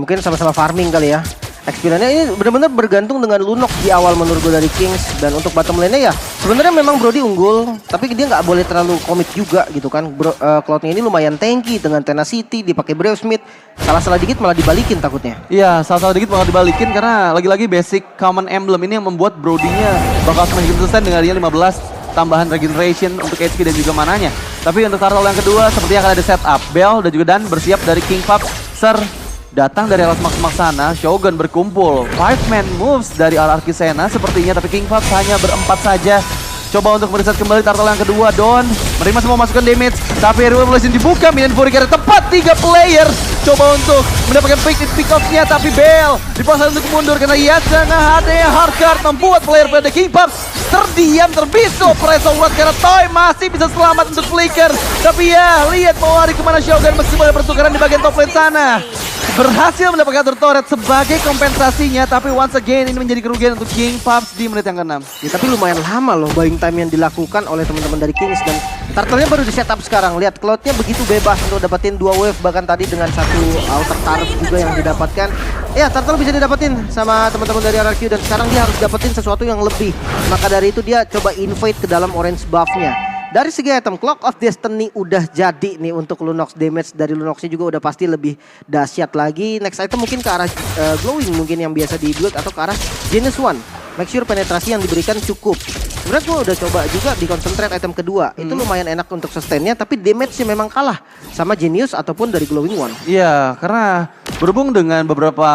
mungkin sama-sama farming kali ya. Experience-nya ini benar-benar bergantung dengan Lunox di awal menurut gue dari Kings. Dan untuk bottom lane-nya ya sebenarnya memang Brody unggul, tapi dia nggak boleh terlalu komit juga gitu kan. Cloud-nya ini lumayan tanky dengan Tenacity, dipakai Brave Smith. Salah-salah dikit malah dibalikin takutnya. Iya, salah-salah dikit malah dibalikin karena lagi-lagi basic common emblem ini yang membuat Brody-nya bakal semakin konsisten dengan dia 15 tambahan regeneration untuk HP dan juga mananya. Tapi untuk turtle yang kedua sepertinya akan ada setup. Bell dan juga Dan bersiap dari King Pups. Sir datang dari alas maksimal sana, Shogun berkumpul. 5-man moves dari RRQ Sena sepertinya, tapi King Pups hanya berempat saja. Coba untuk mereset kembali turtle yang kedua, Don menerima semua masukan damage, tapi Revolution dibuka, Minion Fury karena tepat 3 player. Coba untuk mendapatkan pick-off-nya, tapi Bell dipaksa untuk mundur karena Yatsa nge-HD hardcard membuat player pada King Pups terdiam, terbisu. Preso World karena Toy masih bisa selamat untuk flicker. Tapi ya, lihat mau lari kemana Shogun meskipun ada pertukaran di bagian top lane sana. Berhasil mendapatkan turret sebagai kompensasinya, tapi once again ini menjadi kerugian untuk King Pups di menit yang ke-6. Ya, tapi lumayan lama loh buying time yang dilakukan oleh teman-teman dari Kings, dan turtle-nya baru di setup sekarang. Lihat Cloud-nya begitu bebas untuk dapetin 2 wave, bahkan tadi dengan satu outer turret juga yang didapatkan. Ya, turtle bisa didapetin sama teman-teman dari RRQ, dan sekarang dia harus dapetin sesuatu yang lebih. Maka dari itu dia coba invade ke dalam orange buff-nya. Dari segi item, Clock of Destiny udah jadi nih untuk Lunox. Damage dari Lunox-nya juga udah pasti lebih dahsyat lagi. Next item mungkin ke arah glowing mungkin yang biasa di build, atau ke arah Genius One. Make sure penetrasi yang diberikan cukup. Sebenarnya gue udah coba juga di concentrate item kedua. Itu lumayan enak untuk sustainnya, tapi damage-nya memang kalah sama Genius ataupun dari Glowing One. Iya, karena berhubung dengan beberapa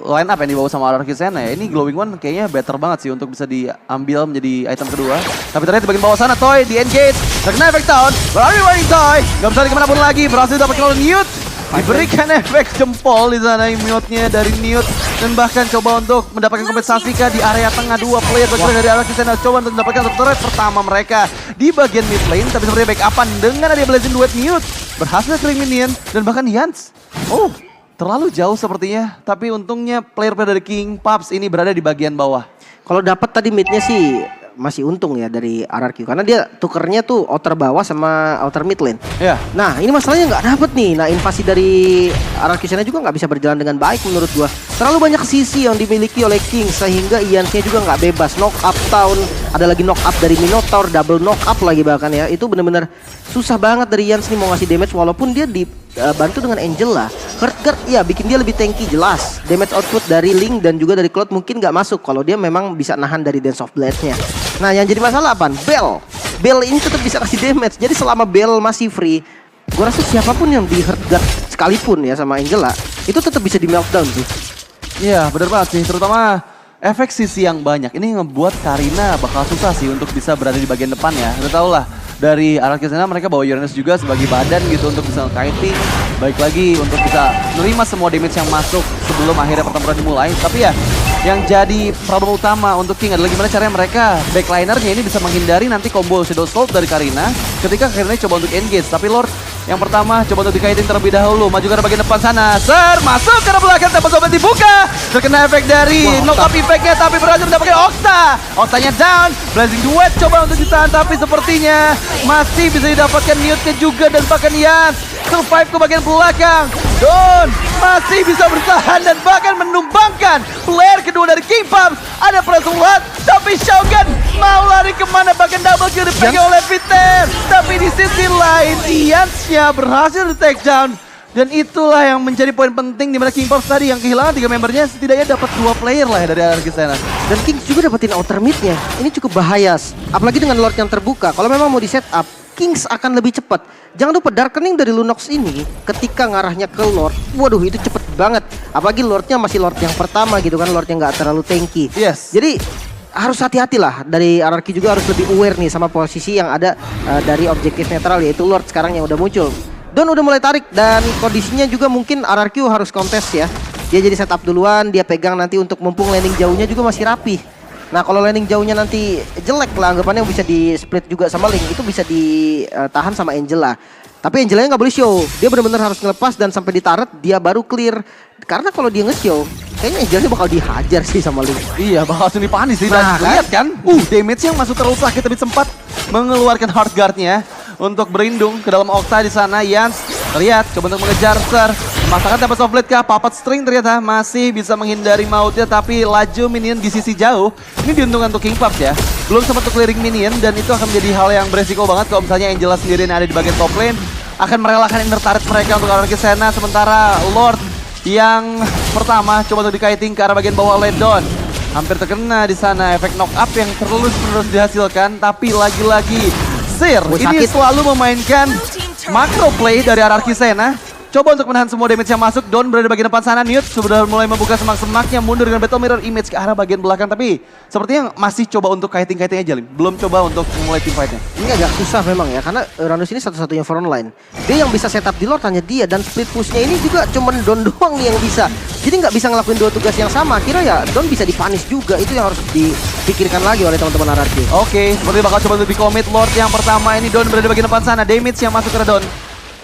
line up yang dibawa sama RRQ Sena ya, ini Glowing One kayaknya better banget sih untuk bisa diambil menjadi item kedua. Tapi ternyata di bagian bawah sana Toy di engage, terkena efek down, berlari running Toy, gak bisa kemana pun lagi, berhasil dapat kalau Newt. Diberikan efek jempol di sana mute-nya dari Newt, dan bahkan coba untuk mendapatkan kompensasi di area tengah. 2 player bergerak dari RRQ Sena coba untuk mendapatkan turret pertama mereka di bagian mid lane, tapi sepertinya backupan dengan ada Blazing Duet. Newt berhasil killing minion dan bahkan Yans. Oh, terlalu jauh sepertinya, tapi untungnya player dari King Pups ini berada di bagian bawah. Kalau dapat tadi midnya sih masih untung ya dari RRQ, karena dia tukernya tuh outer bawah sama outer mid lane. Ya. Nah ini masalahnya nggak dapet nih. Nah invasi dari RRQ sana juga nggak bisa berjalan dengan baik menurut gua. Terlalu banyak sisi yang dimiliki oleh King sehingga Ian-nya juga nggak bebas. Knock up town, ada lagi knock up dari Minotaur, double knock up lagi bahkan ya. Itu bener-bener susah banget dari Ian nih mau ngasih damage, walaupun dia dibantu dengan Angela. Hurtguard ya bikin dia lebih tanky jelas. Damage output dari Link dan juga dari Cloud mungkin nggak masuk kalau dia memang bisa nahan dari Dance of Blades-nya. Nah yang jadi masalah apa? Bell ini tetap bisa kasih damage. Jadi selama Bell masih free, gue rasa siapapun yang di Hurtguard sekalipun ya sama Angela, itu tetap bisa di meltdown sih. Iya bener banget sih, terutama efek sisi yang banyak. Ini ngebuat Karina bakal susah sih untuk bisa berada di bagian depan ya. Udah tau lah, dari RRQ Sena mereka bawa Uranus juga sebagai badan gitu untuk bisa kiting. Baik lagi untuk bisa menerima semua damage yang masuk sebelum akhirnya pertempuran dimulai. Tapi ya, yang jadi problem utama untuk King adalah gimana caranya mereka backlinernya ini bisa menghindari nanti combo Shadow Salt dari Karina ketika Karina coba untuk engage. Tapi Lord yang pertama coba untuk dikaitin terlebih dahulu, maju ke bagian depan sana. Sir, masuk ke belakang, tempat sobat dibuka. Terkena efek dari knock up effect-nya, tapi berhasil mendapatkan Okta. Oktanya down, Blazing Duet coba untuk ditahan, tapi sepertinya masih bisa didapatkan Newt-nya juga, dan bahkan Yans survive ke bagian belakang. Don masih bisa bertahan dan bahkan menumbangkan player kedua dari King Pups. Ada Presulat, tapi Shogun mau lari kemana, bahkan double kill dipegang oleh Peter. Tapi di sisi lain Yansnya berhasil di take down. Dan itulah yang menjadi poin penting di mana King Pups tadi yang kehilangan 3 membernya setidaknya dapat 2 player lah ya dari RRQ Sena. Dan Kings juga dapetin outer mid-nya. Ini cukup bahaya. Apalagi dengan Lord yang terbuka. Kalau memang mau di setup, Kings akan lebih cepat. Jangan lupa Darkening dari Lunox ini ketika ngarahnya ke Lord, waduh itu cepet banget. Apalagi Lordnya masih Lord yang pertama gitu kan, Lord yang nggak terlalu tanky. Yes. Jadi harus hati-hati lah, dari RRQ juga harus lebih aware nih sama posisi yang ada dari objektif netral, yaitu Lord sekarang yang udah muncul. Don udah mulai tarik dan kondisinya juga mungkin RRQ harus kontes ya. Dia jadi setup duluan, dia pegang nanti untuk mumpung landing jauhnya juga masih rapih. Nah kalau landing jauhnya nanti jelek lah anggapannya, bisa di split juga sama Link, itu bisa ditahan sama Angela. Tapi Angelanya nggak boleh show, dia benar-benar harus ngelepas dan sampai di turret dia baru clear. Karena kalau dia nge-show, kayaknya Angelanya bakal dihajar sih sama Link. Iya bakal langsung dipanis sih, Nah, dan lihat kan, damage yang masuk terlalu sakit, tapi sempat mengeluarkan hard guard-nya untuk berlindung ke dalam Okta di sana. Yans Terlihat, coba untuk mengejar Sir. Memasakkan Tempest of Blade kah? Puppet String ternyata masih bisa menghindari mautnya. Tapi laju minion di sisi jauh. Ini diuntungkan untuk King Pups ya. Belum sempat untuk clearing minion. Dan itu akan menjadi hal yang beresiko banget kalau misalnya Angela sendiri yang ada di bagian top lane akan merelakan inner turret mereka untuk arah ke sana. Sementara Lord yang pertama coba untuk dikaiting ke arah bagian bawah oleh Don. Hampir terkena di sana efek knock up yang terus dihasilkan. Tapi lagi-lagi Sir ini selalu memainkan macro play dari RRQ Sena. Coba untuk menahan semua damage yang masuk. Don berada di bagian depan sana. Newt sudah mulai membuka semak-semaknya. Mundur dengan Battle Mirror Image ke arah bagian belakang. Tapi sepertinya masih coba untuk kiting-kiting aja, Lim. Belum coba untuk memulai team fight-nya. Ini agak susah memang ya. Karena Uranus ini satu-satunya front line. Dia yang bisa setup di Lord hanya dia. Dan split push-nya ini juga cuman Don doang nih yang bisa. Jadi nggak bisa ngelakuin dua tugas yang sama. Kira ya Don bisa dipunish juga. Itu yang harus dipikirkan lagi oleh teman-teman RRQ. Oke, seperti bakal coba untuk di-commit Lord yang pertama ini. Don berada di bagian depan sana. Damage yang masuk ke Don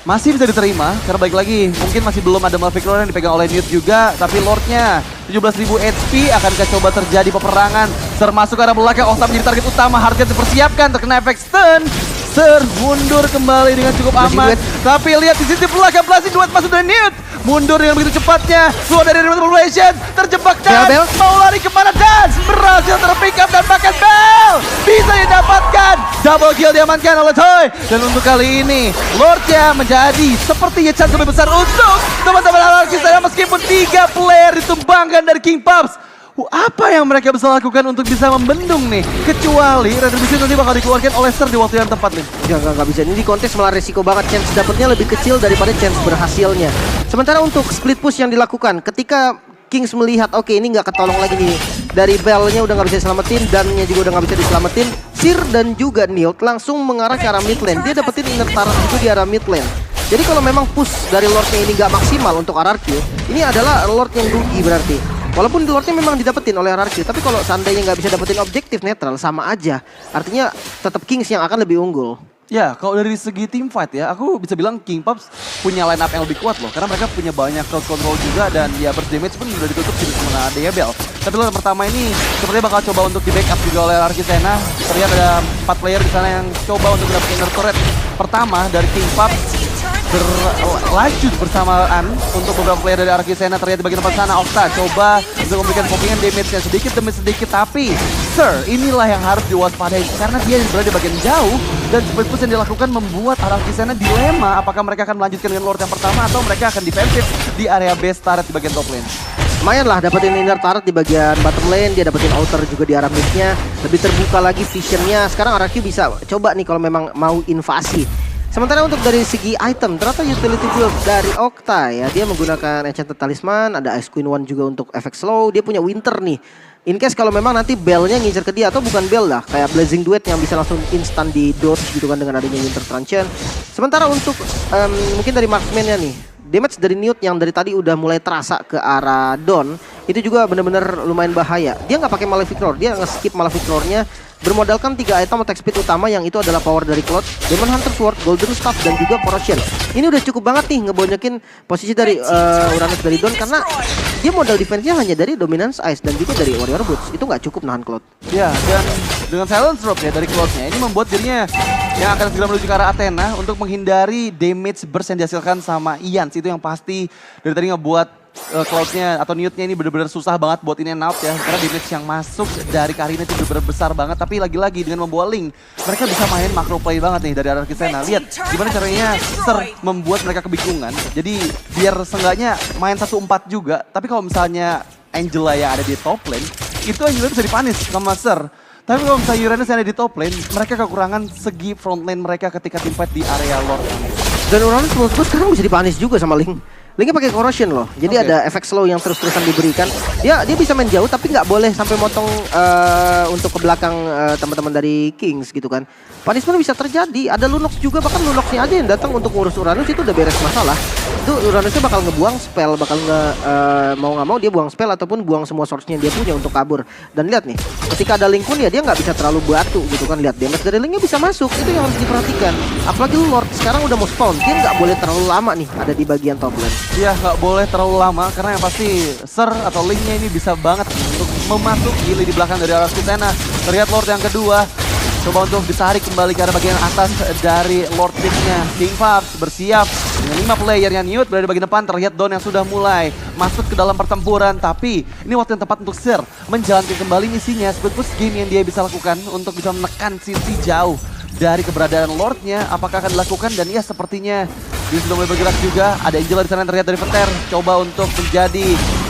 masih bisa diterima, karena baik lagi mungkin masih belum ada Malefic Lord yang dipegang oleh Newt juga. Tapi Lordnya 17.000 HP, akankah coba terjadi peperangan? Sir masuk ke arah belakang, Okta menjadi target utama. Harga dipersiapkan, terkena efek stun. Sir mundur kembali dengan cukup aman. Tapi lihat di sisi belakang, Blazing Duet masuk dari Newt. Mundur dengan begitu cepatnya, keluar dari Revelation, terjebak dan mau lari kemana dan berhasil terpick up dan bahkan Bell bisa didapatkan. Double kill diamankan oleh Toy. Dan untuk kali ini, Lordnya menjadi sepertinya chance lebih besar untuk teman-teman RRQ Sena meskipun 3 player ditumbangkan dari King Pups. Apa yang mereka bisa lakukan untuk bisa membendung nih? Kecuali Retribution nanti bakal dikeluarkan oleh Sir di waktu yang tepat nih. Ya nggak bisa. Ini di kontes malah resiko banget. Chance dapatnya lebih kecil daripada chance berhasilnya. Sementara untuk split push yang dilakukan, ketika Kings melihat oke, ini nggak ketolong lagi nih. Dari Bell-nya udah nggak bisa diselamatin, Dan-nya juga udah nggak bisa diselamatin. Sir dan juga Newt langsung mengarah ke arah mid lane. Dia dapetin inner turret juga di arah mid lane. Jadi kalau memang push dari Lordnya ini nggak maksimal untuk RRQ, ini adalah Lord yang rugi berarti. Walaupun Lordnya memang didapetin oleh RRQ, tapi kalau seandainya nggak bisa dapetin objektif netral, sama aja. Artinya tetap Kings yang akan lebih unggul. Ya, kalau dari segi team fight ya, aku bisa bilang King Pups punya line up yang lebih kuat loh. Karena mereka punya banyak crowd control juga dan ya burst damage pun udah ditutup di sama Diabel. Tapi lo yang pertama ini sepertinya bakal coba untuk di backup juga oleh RRQ Sena. Terlihat ada 4 player di sana yang coba untuk mendapatkan inner turret pertama dari King Pups. Berlaju bersamaan untuk beberapa player dari RRQ Sena. Terlihat di bagian depan sana Okta coba untuk memberikan poppingan damage-nya sedikit demi sedikit. Tapi Sir inilah yang harus diwaspadai karena dia berada di bagian jauh. Dan split push yang dilakukan membuat RRQ Sena dilema apakah mereka akan melanjutkan dengan Lord yang pertama atau mereka akan defensif di area base turret di bagian top lane. Lumayan lah dapetin inner turret di bagian bottom lane, dia dapetin outer juga di arah mid-nya. Lebih terbuka lagi visionnya. Sekarang RRQ bisa coba nih kalau memang mau invasi. Sementara untuk dari segi item, ternyata utility build dari Okta ya. Dia menggunakan Enchanted Talisman, ada Ice Queen One juga untuk efek slow. Dia punya Winter nih. In case kalau memang nanti Bell-nya ngincer ke dia atau bukan Bell lah, kayak Blazing Duet yang bisa langsung instan di dodge gitu kan dengan adanya Winter Truncheon. Sementara untuk mungkin dari marksman-nya nih, damage dari Newt yang dari tadi udah mulai terasa ke arah Don, itu juga bener-bener lumayan bahaya. Dia nggak pakai Malefic Lord, dia nge-skip Malefic Lord-nya. Bermodalkan 3 item attack speed utama yang itu adalah power dari Cloud, Demon Hunter Sword, Golden Staff, dan juga Corrosion. Ini udah cukup banget nih ngebonyokin posisi dari Uranus dari Don karena dia modal defense-nya hanya dari Dominance Ice dan juga dari Warrior Boots. Itu nggak cukup nahan Cloud. Ya, dan dengan Silence Drop ya dari Cloud-nya, ini membuat dirinya yang akan segera menuju ke arah Athena untuk menghindari damage burst yang dihasilkan sama Ian. Itu yang pasti dari tadi ngebuat Cloud-nya atau Newt-nya ini benar-benar susah banget buat in and out ya. Karena damage yang masuk dari Karina itu benar-benar besar banget. Tapi lagi-lagi dengan membawa Link, mereka bisa main macro play banget nih dari RRQ Sena. Lihat gimana caranya Sir membuat mereka kebingungan. Jadi biar seenggaknya main 1-4 juga. Tapi kalau misalnya Angela yang ada di top lane, itu Angela bisa dipanis sama Sir. Tapi kalau misalnya Uranus yang ada di top lane, mereka kekurangan segi front lane mereka ketika team fight di area Lord. Dan Uranus menurutku sekarang bisa dipanis juga sama Link. Linknya pakai Corrosion loh, jadi ada efek slow yang terus-terusan diberikan. Dia bisa main jauh tapi nggak boleh sampai motong untuk ke belakang teman-teman dari Kings gitu kan. Punishment bisa terjadi, ada Lunox juga, bahkan Lunoxnya aja yang datang untuk ngurus Uranus itu udah beres masalah. Itu Uranusnya bakal ngebuang spell, bakal mau nggak mau dia buang spell ataupun buang semua source-nya dia punya untuk kabur. Dan lihat nih, ketika ada Link pun ya dia nggak bisa terlalu batu gitu kan. Lihat damage dari Linknya bisa masuk, itu yang harus diperhatikan. Apalagi Lord sekarang udah mau spawn, dia nggak boleh terlalu lama nih ada di bagian top lane. Iya, nggak boleh terlalu lama karena yang pasti Sir atau Link-nya ini bisa banget untuk memasuki di belakang dari RRQ Sena. Terlihat Lord yang kedua coba untuk ditarik kembali ke arah bagian atas dari Lord Link-nya. King Pups bersiap Dengan 5 player yang Newt berada di bagian depan, terlihat Don yang sudah mulai masuk ke dalam pertempuran. Tapi ini waktu yang tepat untuk Sir menjalankan kembali misinya, split push game yang dia bisa lakukan untuk bisa menekan sisi jauh dari keberadaan Lordnya. Apakah akan dilakukan? Dan ya sepertinya dia sudah mulai bergerak juga. Ada Angela di sana yang terlihat dari Veter. Coba untuk menjadi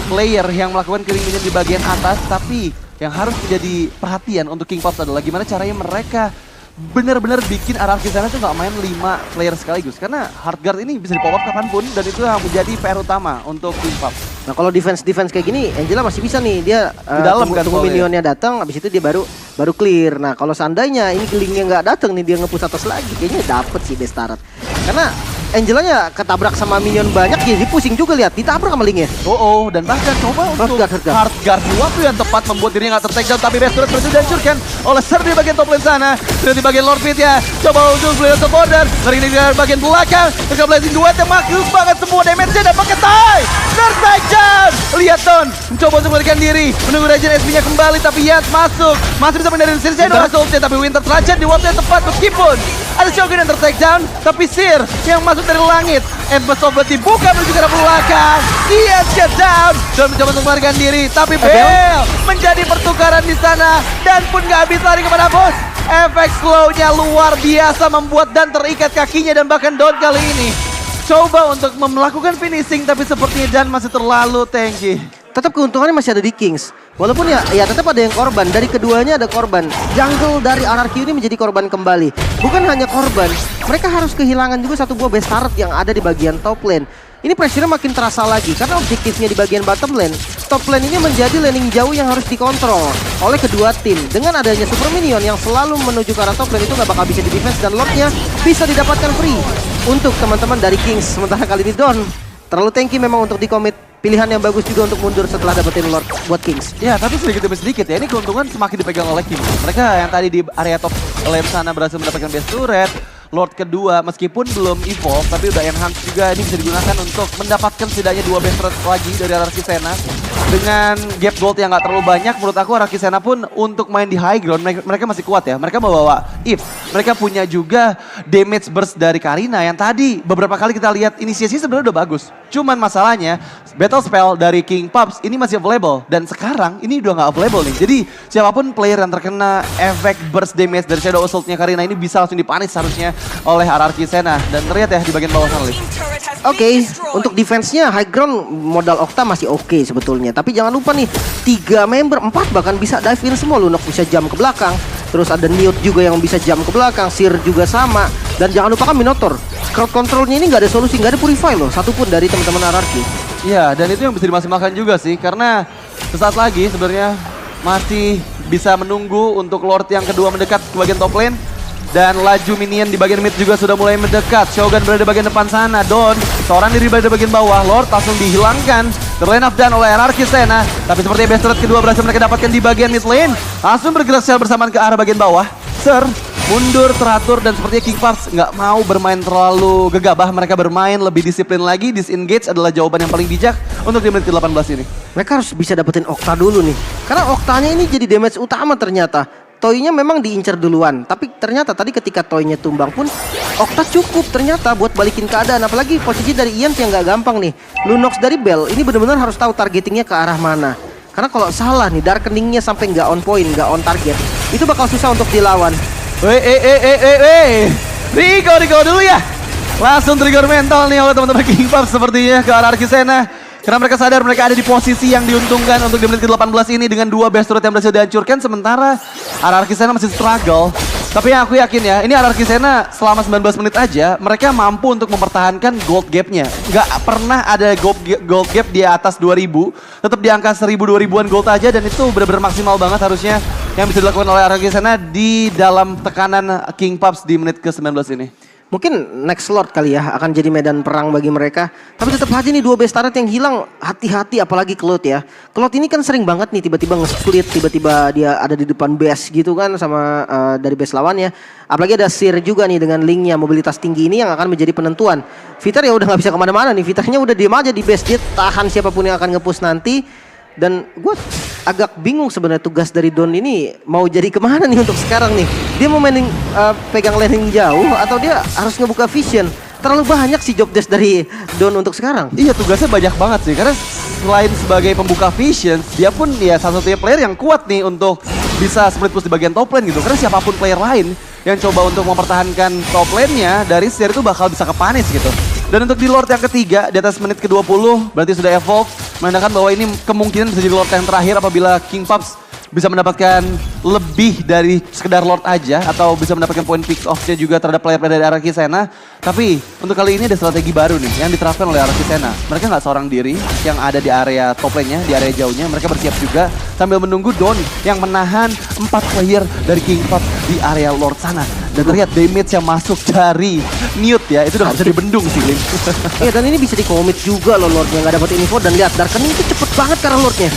player yang melakukan killing minion di bagian atas. Tapi yang harus menjadi perhatian untuk King Pops adalah gimana caranya mereka benar-benar bikin RRQ sana tuh nggak main 5 player sekaligus. Karena Hardguard ini bisa di pop up kapanpun dan itu yang menjadi PR utama untuk King Pops. Nah kalau defense kayak gini, Angela masih bisa nih dia Di dalam kan tunggu soalnya. minionnya datang, habis itu dia baru clear. Nah kalau seandainya ini glingnya nggak datang nih, dia nge-push atas lagi, kayaknya dapet sih best turret. Karena Angelanya ketabrak sama minion banyak, jadi pusing juga lihat, ditabrak sama Lingnya. Dan bahkan coba untuk Hardguard. Hardguard di waktu yang tepat membuat dirinya nggak ter-take down, tapi best turret berhasil dihancurkan oleh Sir di bagian top lane sana. Dan di bagian Lord Pit ya, coba untuk beliau ke border, dari ini di bagian belakang, mereka blazing duet yang maksimal banget semua damage-nya dan pakai tie. Ter-take down, lihat Don, mencoba untuk melarikan diri, menunggu Regen SP-nya kembali, tapi Yans masih bisa menghindari sisi Shadow Assault-nya, tapi Winter terlanjut di waktu yang tepat meskipun ada Shogun yang ter-take down, tapi Sir yang masuk dari langit. Embers of Blood dibuka menuju ke arah belakang. Dia get down dan mencoba untuk melarikan diri, tapi Bell menjadi pertukaran di sana dan pun gak habis lari kepada bos. Efek slow-nya luar biasa membuat Dan terikat kakinya dan bahkan Don kali ini coba untuk melakukan finishing, tapi sepertinya Dan masih terlalu tanky. Tetap keuntungannya masih ada di Kings. Walaupun ya tetap ada yang korban. Dari keduanya ada korban. Jungle dari RRQ ini menjadi korban kembali. Bukan hanya korban, mereka harus kehilangan juga satu buah best turret yang ada di bagian top lane. Ini pressure-nya makin terasa lagi karena objektifnya di bagian bottom lane. Top lane ini menjadi laning jauh yang harus dikontrol oleh kedua tim. Dengan adanya super minion yang selalu menuju ke arah top lane itu nggak bakal bisa di defense dan Lordnya bisa didapatkan free untuk teman-teman dari Kings. Sementara kali ini Don terlalu tanky memang untuk di-commit. Pilihan yang bagus juga untuk mundur setelah dapetin Lord buat Kings. Ya, tapi sedikit demi sedikit ya, ini keuntungan semakin dipegang oleh Kings. Mereka yang tadi di area top lane sana berhasil mendapatkan best turret. Lord kedua meskipun belum evolve tapi udah enhance juga, ini bisa digunakan untuk mendapatkan setidaknya 2 best turret lagi dari RRQ Sena. Dengan gap gold yang gak terlalu banyak, menurut aku RRQ Sena pun untuk main di high ground mereka masih kuat ya. Mereka bawa If, mereka punya juga damage burst dari Karina yang tadi beberapa kali kita lihat inisiasi sebenarnya udah bagus. Cuman masalahnya battle spell dari King Pops ini masih available dan sekarang ini udah gak available nih. Jadi siapapun player yang terkena efek burst damage dari Shadow Assault-nya Karina ini bisa langsung dipanis harusnya oleh RRQ Sena. Dan terlihat ya di bagian bawah sana. Oke, untuk defense-nya high ground modal Okta masih oke sebetulnya. Tapi jangan lupa nih, 3 member, 4 bahkan bisa dive in semua. Lunok bisa jump ke belakang. Terus ada Newt juga yang bisa jump ke belakang. Sir juga sama. Dan jangan lupakan Minotaur. Crowd control-nya ini nggak ada solusi, nggak ada purify loh. Satupun dari teman-teman RRQ. Iya, dan itu yang bisa dimaksimalkan juga sih. Karena sesaat lagi sebenarnya masih bisa menunggu untuk Lord yang kedua mendekat ke bagian top lane. Dan laju minion di bagian mid juga sudah mulai mendekat. Shogun berada di bagian depan sana. Don, seorang diri berada di bagian bawah. Lord langsung dihilangkan. Terline of Dan oleh RRQ Sena. Tapi sepertinya best turret kedua berhasil mereka dapatkan di bagian mid lane. Langsung bergerak secara bersamaan ke arah bagian bawah. Sir, mundur teratur dan sepertinya King Pops nggak mau bermain terlalu gegabah. Mereka bermain lebih disiplin lagi. Disengage adalah jawaban yang paling bijak untuk di menit ke-18 ini. Mereka harus bisa dapetin Okta dulu nih. Karena Oktanya ini jadi damage utama ternyata. Toy-nya memang diincar duluan, tapi ternyata tadi ketika Toy-nya tumbang pun Okta cukup ternyata buat balikin keadaan. Apalagi posisi dari Ian yang nggak gampang nih. Lunox dari Bell ini benar-benar harus tahu targetingnya ke arah mana. Karena kalau salah nih, Darkening-nya sampai nggak on point, nggak on target, itu bakal susah untuk dilawan. Rigo dulu ya. Langsung trigger mental nih oleh teman-teman King Pops sepertinya ke arah RRQ Sena. Karena mereka sadar mereka ada di posisi yang diuntungkan untuk di menit ke-18 ini dengan 2 best turret yang berhasil dihancurkan. Sementara RRQ Sena masih struggle. Tapi yang aku yakin ya, ini RRQ Sena selama 19 menit aja mereka mampu untuk mempertahankan gold gap-nya. Nggak pernah ada gold gap di atas 2000. Tetap di angka 1000-2000an gold aja dan itu benar-benar maksimal banget harusnya yang bisa dilakukan oleh RRQ Sena di dalam tekanan King Pops di menit ke-19 ini. Mungkin next Lord kali ya akan jadi medan perang bagi mereka. Tapi tetap aja nih 2 best turret yang hilang, hati-hati apalagi Cloud ya. Cloud ini kan sering banget nih tiba-tiba nge-split, tiba-tiba dia ada di depan base gitu kan sama dari base lawannya. Apalagi ada Sir juga nih dengan linknya, mobilitas tinggi ini yang akan menjadi penentuan. Vitar ya udah nggak bisa kemana-mana nih, Vitarnya udah diem aja di base, dia tahan siapapun yang akan nge-push nanti. Dan gue agak bingung sebenarnya tugas dari Don ini mau jadi kemana nih untuk sekarang nih. Dia mau mainin pegang laning jauh atau dia harus ngebuka vision. terlalu banyak sih job desk dari Don untuk sekarang. Iya, tugasnya banyak banget sih. Karena selain sebagai pembuka Visions, dia pun ya salah satunya player yang kuat nih untuk bisa split push di bagian top lane gitu. Karena siapapun player lain yang coba untuk mempertahankan top lane-nya dari setir itu bakal bisa kepanis gitu. Dan untuk di Lord yang ketiga, di atas menit ke-20, berarti sudah evolve, menandakan bahwa ini kemungkinan bisa jadi Lord yang terakhir apabila King Pups bisa mendapatkan lebih dari sekedar Lord aja, atau bisa mendapatkan poin pick off-nya juga terhadap player-player dari Araki Sena. Tapi untuk kali ini ada strategi baru nih yang diterapkan oleh Araki Sena. Mereka nggak seorang diri yang ada di area top lane-nya, di area jauhnya. Mereka bersiap juga sambil menunggu Don yang menahan 4 player dari King Pups di area Lord sana. Dan terlihat damage yang masuk dari Newt ya, itu udah gak bisa dibendung sih, Lin. Iya, dan ini bisa di-commit juga loh Lordnya, nggak dapat info. Dan lihat Darkening itu cepet banget karena Lordnya.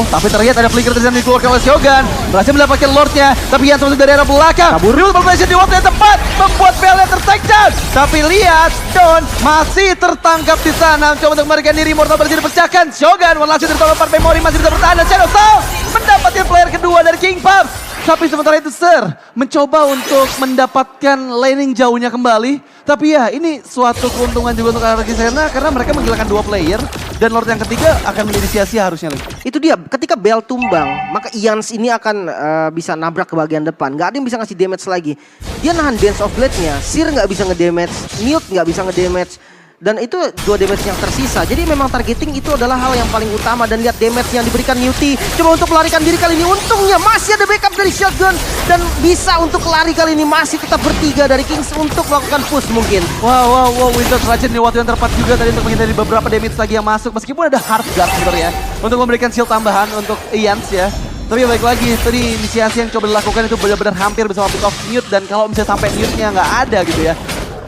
Tapi terlihat ada flicker yang dikeluarkan oleh Shogun. Berhasil mendapatkan Lordnya, tapi yang masuk dari arah belakang. Kabur. Newt berpotensi di waktu yang tepat, membuat Bellnya ter-take down. Tapi lihat, Don masih tertangkap di sana. Coba untuk memberikan diri, Mortal berhasil dipecahkan. Shogun, langsung tertolong memori masih bisa bertahan. Dan Shadow Soul mendapatkan player kedua dari King Pups. Tapi sementara itu Sir mencoba untuk mendapatkan laning jauhnya kembali. Tapi ya ini suatu keuntungan juga untuk Araki Sena karena mereka menghilangkan 2 player. Dan Lord yang ketiga akan menjadi sia-sia harusnya. Itu dia, ketika Bell tumbang, maka Ians ini akan bisa nabrak ke bagian depan. Gak ada yang bisa ngasih damage lagi. Dia nahan Dance of Blade-nya, Sir gak bisa ngedamage, Newt gak bisa ngedamage. Dan itu 2 damage yang tersisa. Jadi memang targeting itu adalah hal yang paling utama. Dan lihat damage yang diberikan Newty. Coba untuk melarikan diri kali ini. Untungnya masih ada backup dari Shotgun. Dan bisa untuk lari kali ini. Masih tetap bertiga dari Kings untuk melakukan push mungkin. Wow, Winter Rajin di waktu yang tepat juga tadi untuk menghindari beberapa damage lagi yang masuk. Meskipun ada Hard Guard sebenarnya untuk memberikan shield tambahan untuk Ians ya. Tapi balik lagi, tadi inisiasi yang coba dilakukan itu benar-benar hampir bersama pick off Newt. Dan kalau misalnya sampai Newtnya nggak ada gitu ya,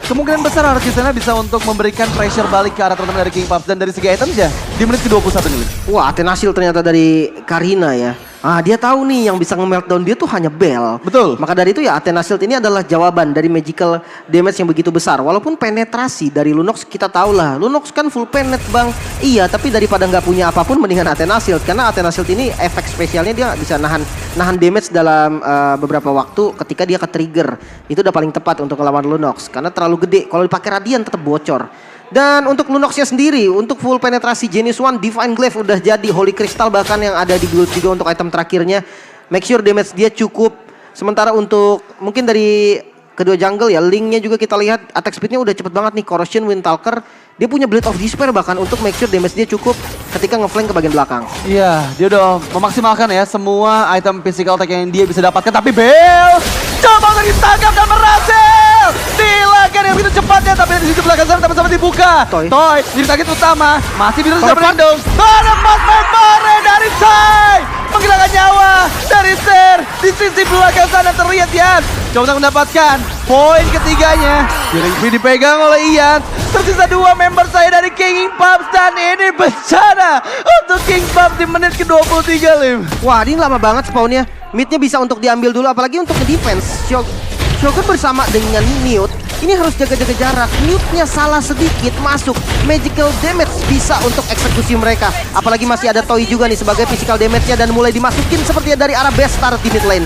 kemungkinan besar Araki Sena bisa untuk memberikan pressure balik ke arah teman-teman dari King Pups. Dan dari segi item aja, di menit ke-21 nih. Wah, Athena Shield ternyata dari Karina ya. Dia tahu nih yang bisa nge-meltdown dia tuh hanya Bell. Betul. Maka dari itu ya Athena Shield ini adalah jawaban dari magical damage yang begitu besar. Walaupun penetrasi dari Lunox kita tahu lah. Lunox kan full penet bang. Iya, tapi daripada nggak punya apapun mendingan Athena Shield. Karena Athena Shield ini efek spesialnya dia bisa nahan damage dalam beberapa waktu ketika dia ke-trigger. Itu udah paling tepat untuk melawan Lunox. Karena terlalu gede. Kalau dipakai Radiant tetap bocor. Dan untuk Lunox-nya sendiri, untuk full penetrasi Genis One, Divine Glaive udah jadi. Holy Crystal bahkan yang ada di build juga untuk item terakhirnya. Make sure damage dia cukup. Sementara untuk mungkin dari kedua jungle ya, Link-nya juga kita lihat attack speed-nya udah cepet banget nih. Corrosion, Windtalker, dia punya Blade of Despair bahkan untuk make sure damage dia cukup ketika ngeflank ke bagian belakang. Iya, dia udah memaksimalkan ya semua item physical attack yang dia bisa dapatkan. Tapi Bell coba untuk ditangkap dan berhasil dilakukan yang begitu cepatnya. Tapi di sisi belakang sana sama-sama dibuka. Toy jadi target utama, masih bisa berlindung. Ada memori dari Toy menghilangkan nyawa dari Sir. Di sisi belakang sana terlihat Ian coba untuk mendapatkan poin ketiganya. Yang dipegang oleh Ian. Tersisa 2 member saya dari King Pups dan ini bencana untuk King Pups di menit ke-23, Lim. Wah, ini lama banget spawnnya. Mid-nya bisa untuk diambil dulu, apalagi untuk nge-defense. Shogun bersama dengan Newt, ini harus jaga-jaga jarak. Newt-nya salah sedikit masuk, magical damage bisa untuk eksekusi mereka. Apalagi masih ada Toy juga nih sebagai physical damage-nya dan mulai dimasukin seperti dari arah Bestar di mid lane.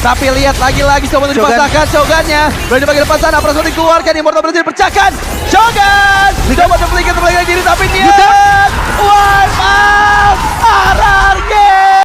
Tapi lihat lagi-lagi coba untuk dipasangkan Shogun-nya. Berada di bagian depan sana, Prasmo dikeluarkan, Immortal berhasil dipecahkan. Shogun! Coba untuk flicker diri tapi Newt! Wipe out! RRQ!